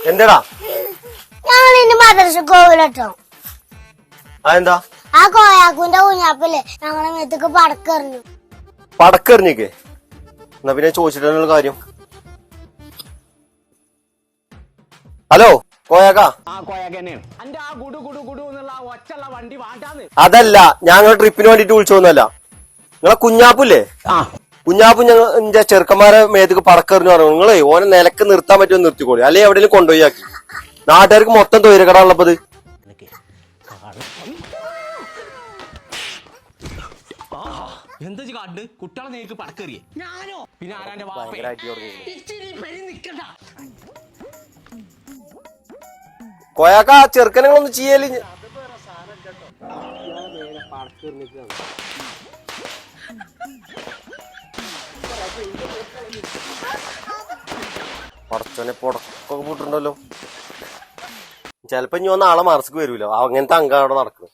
എന്താടാ ഞങ്ങൾ ഇന്ന് മദ്രസ പോവില്ലട്ടോ. അതെന്താ? ആ കോയാക്കുന്റെ കുഞ്ഞാപ്പില്ലേ ഞങ്ങളെ മേത്തേക്ക് പടക്കെറിഞ്ഞു. പടക്കെറിഞ്ഞേക്ക്? എന്നാ പിന്നെ ചോദിച്ചിട്ടുള്ള കാര്യം. ഹലോ കോയാക്ക. അതല്ല, ഞങ്ങൾ ട്രിപ്പിന് വേണ്ടിട്ട് വിളിച്ചോന്നല്ല. നിങ്ങളെ കുഞ്ഞാപ്പില്ലേ, കുഞ്ഞാപ്പ് ഞങ്ങൾ ചെറുക്കന്മാരെ മേത്തേക്ക് പടക്കെറിഞ്ഞു പറഞ്ഞു. നിങ്ങളെ ഓനെ നിലക്ക് നിർത്താൻ പറ്റുമോ നിർത്തിക്കോളി, അല്ലെങ്കിൽ എവിടെയെങ്കിലും കൊണ്ടുപോയി. നാട്ടുകാർക്ക് മൊത്തം തൊഴിലക്കട ഉള്ളപ്പത്. എന്താ കണ്ട് കുട്ടികളെ നേരിട്ട് പടക്കേറിയേ? ഞാനോ? പിന്നെ ആരാന്റെ കോയാക്ക ചെറുക്കനങ്ങളൊന്നും ചെയ്യല്. പടച്ചോനെ പൊടക്കൊക്കെ പൂട്ടുണ്ടല്ലോ. ചെലപ്പോ ഇനി നാളെ മറസ്ക്ക് വരൂലോ, അങ്ങനത്തെ അങ്കം അവിടെ നടക്കും.